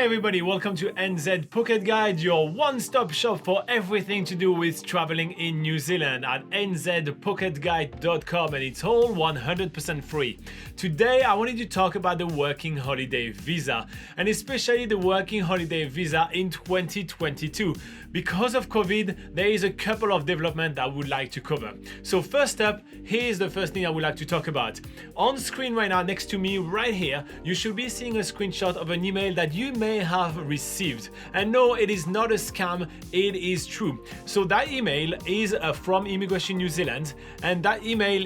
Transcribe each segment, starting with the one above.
everybody, welcome to NZ Pocket Guide, your one-stop shop for everything to do with traveling in New Zealand at nzpocketguide.com, and it's all 100% free. Today I wanted to talk about the working holiday visa, and especially the working holiday visa in 2022. Because of COVID, there is a couple of developments I would like to cover. So first up, here's the first thing I would like to talk about. On screen right now next to me right here, you should be seeing a screenshot of an email that you may have received. And no, it is not a scam, it is true. So that email is from Immigration New Zealand, and that email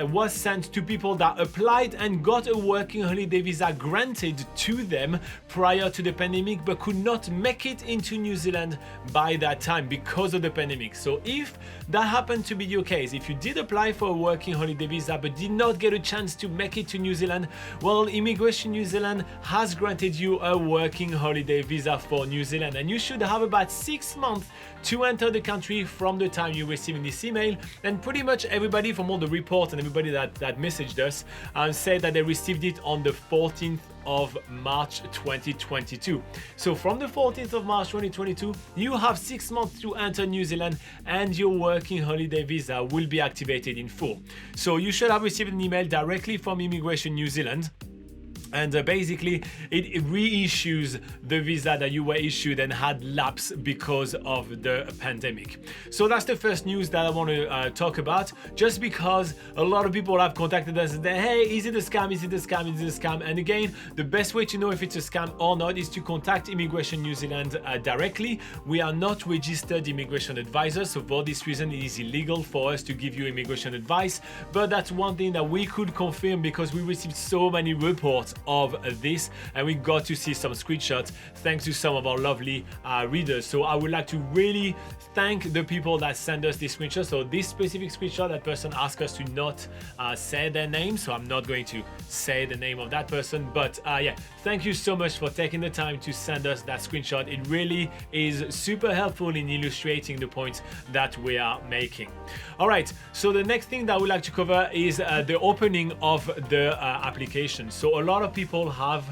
was sent to people that applied and got a working holiday visa granted to them prior to the pandemic, but could not make it into New Zealand by that time because of the pandemic. So if that happened to be your case, if you did apply for a working holiday visa but did not get a chance to make it to New Zealand, well, Immigration New Zealand has granted you a working holiday visa for New Zealand, and you should have about 6 months to enter the country from the time you receive this email. And pretty much everybody from all the reports and everybody that messaged us said that they received it on the 14th of March 2022. So from the 14th of March 2022, you have 6 months to enter New Zealand and your working holiday visa will be activated in full. So you should have received an email directly from Immigration New Zealand. And basically, it reissues the visa that you were issued and had lapsed because of the pandemic. So that's the first news that I want to talk about, just because a lot of people have contacted us and said, hey, is it a scam? Is it a scam? Is it a scam? And again, the best way to know if it's a scam or not is to contact Immigration New Zealand directly. We are not registered immigration advisors, so for this reason, it is illegal for us to give you immigration advice. But that's one thing that we could confirm because we received so many reports of this, and we got to see some screenshots thanks to some of our lovely readers. So I would like to really thank the people that send us this screenshot. So this specific screenshot, that person asked us to not say their name, so I'm not going to say the name of that person, but yeah, thank you so much for taking the time to send us that screenshot. It really is super helpful in illustrating the points that we are making. All right, so the next thing that I would like to cover is the opening of the application. So a lot of people have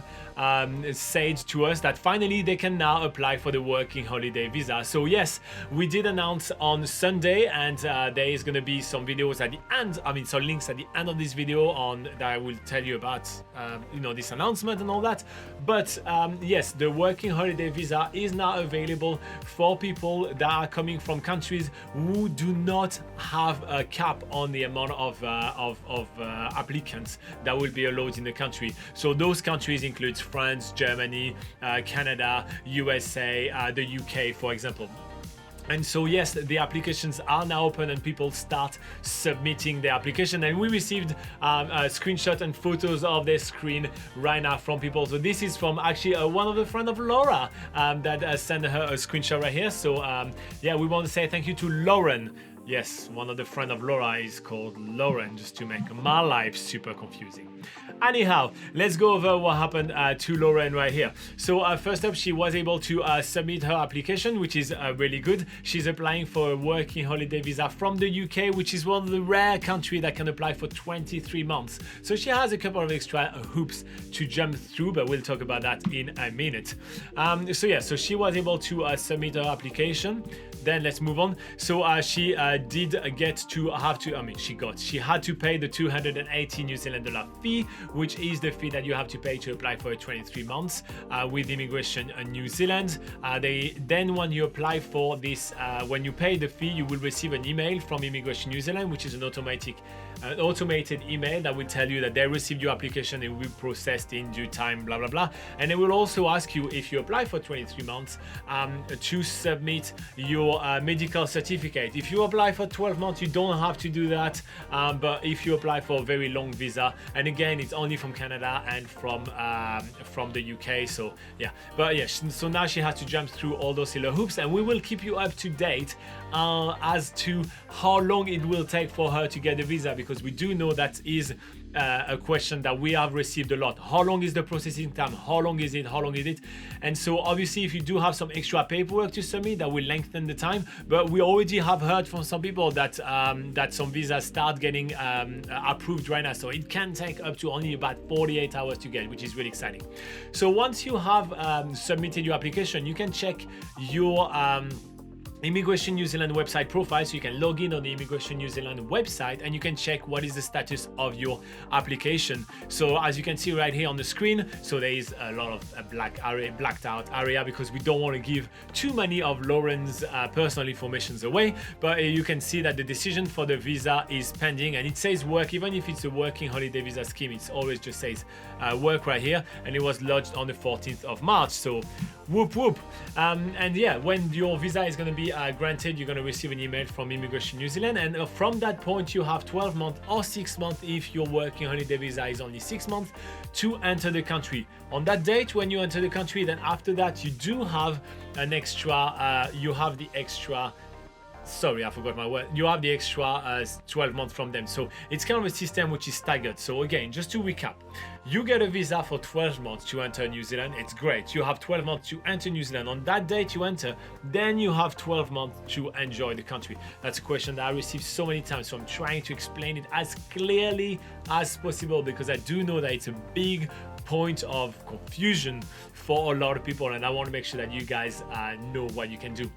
said to us that finally they can now apply for the working holiday visa. So yes, we did announce on Sunday, and there is going to be some videos at the end, some links at the end of this video on that I will tell you about this announcement and all that. But yes, the working holiday visa is now available for people that are coming from countries who do not have a cap on the amount of applicants that will be allowed in the country. So those countries include France, Germany, Canada, USA, the UK, for example. And so yes, the applications are now open and people start submitting their application, and we received a screenshot and photos of their screen right now from people. So this is from actually one of the friends of Laura that sent her a screenshot right here. So yeah, we want to say thank you to Lauren. Yes, one of the friends of Laura is called Lauren, just to make my life super confusing. Anyhow, let's go over what happened to Lauren right here. So first up, she was able to submit her application, which is really good. She's applying for a working holiday visa from the UK, which is one of the rare countries that can apply for 23 months. So she has a couple of extra hoops to jump through, but we'll talk about that in a minute. So yeah, so she was able to submit her application. Then let's move on. So she did get to have to, she had to pay the 280 New Zealand dollar fee, which is the fee that you have to pay to apply for 23 months with Immigration New Zealand. Then when you apply for this, when you pay the fee, you will receive an email from Immigration New Zealand, which is an automated email that will tell you that they received your application and will be processed in due time, blah, blah, blah. And they will also ask you, if you apply for 23 months, to submit your medical certificate. If you apply for 12 months, you don't have to do that. But if you apply for a very long visa, and again, it's only from Canada and from the UK. So yeah, but yeah, so now she has to jump through all those little hoops, and we will keep you up to date as to how long it will take for her to get the visa, because we do know that is a question that we have received a lot. How long is the processing time? How long is it? How long is it? And so obviously if you do have some extra paperwork to submit, that will lengthen the time. But we already have heard from some people that that some visas start getting approved right now. So it can take up to only about 48 hours to get, which is really exciting. So once you have submitted your application, you can check your Immigration New Zealand website profile, so you can log in on the Immigration New Zealand website and you can check what is the status of your application. So as you can see right here on the screen, so there is a lot of blacked out area because we don't want to give too many of Lauren's personal informations away, but you can see that the decision for the visa is pending and it says work. Even if it's a working holiday visa scheme, it always just says work right here, and it was lodged on the 14th of March. So whoop whoop. And yeah, when your visa is going to be granted, you're going to receive an email from Immigration New Zealand, and from that point you have 12 months or 6 months if your working holiday visa is only 6 months to enter the country. On that date when you enter the country, then after that you do have an extra sorry, I forgot my word. You have the extra 12 months from them. So it's kind of a system which is staggered. So again, just to recap, you get a visa for 12 months to enter New Zealand. It's great. You have 12 months to enter New Zealand. On that date you enter, then you have 12 months to enjoy the country. That's a question that I received so many times, so I'm trying to explain it as clearly as possible because I do know that it's a big point of confusion for a lot of people, and I want to make sure that you guys know what you can do.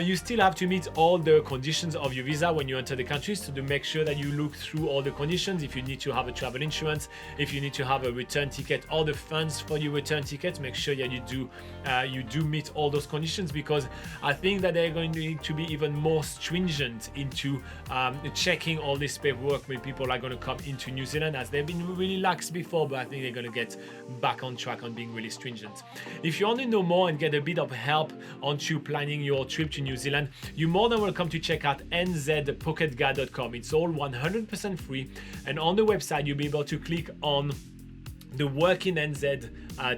You still have to meet all the conditions of your visa when you enter the country, so to make sure that you look through all the conditions. If you need to have a travel insurance, if you need to have a return ticket, all the funds for your return ticket, make sure that you do meet all those conditions, because I think that they're going to need to be even more stringent into checking all this paperwork when people are going to come into New Zealand, as they've been really lax before, but I think they're going to get back on track on being really stringent. If you want to know more and get a bit of help onto planning your trip to New Zealand, you're more than welcome to check out NZPocketGuide.com. It's all 100% free, and on the website you'll be able to click on the Work in NZ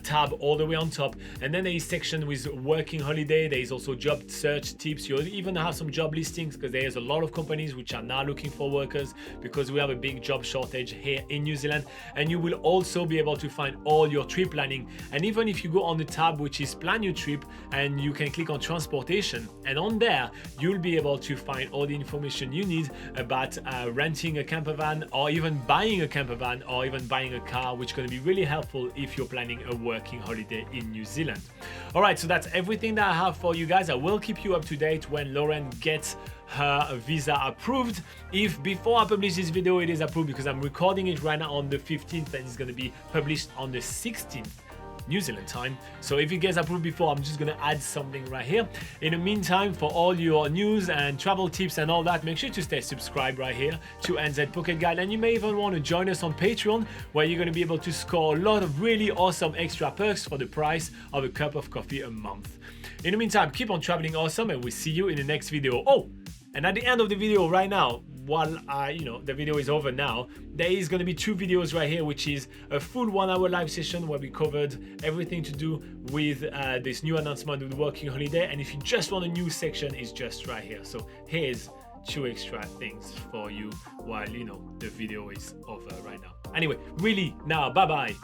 tab all the way on top, and then there is section with working holiday. There is also job search tips. You'll even have some job listings, because there's a lot of companies which are now looking for workers because we have a big job shortage here in New Zealand. And you will also be able to find all your trip planning, and even if you go on the tab which is plan your trip, and you can click on transportation, and on there you'll be able to find all the information you need about renting a camper van, or even buying a camper van, or even buying a car, which is going to be really helpful if you're planning a working holiday in New Zealand. All right, so that's everything that I have for you guys. I will keep you up to date when Lauren gets her visa approved. If before I publish this video it is approved, because I'm recording it right now on the 15th and it's going to be published on the 16th New Zealand time. So if it gets approved before, I'm just gonna add something right here. In the meantime, for all your news and travel tips and all that, make sure to stay subscribed right here to NZ Pocket Guide. And you may even want to join us on Patreon, where you're gonna be able to score a lot of really awesome extra perks for the price of a cup of coffee a month. In the meantime, keep on traveling awesome, and we'll see you in the next video. Oh, and at the end of the video right now, while the video is over now, there is going to be 2 videos right here, which is a full 1-hour live session where we covered everything to do with this new announcement with working holiday. And if you just want a news section, it's just right here. So here's 2 extra things for you while the video is over right now. Anyway, really now, bye.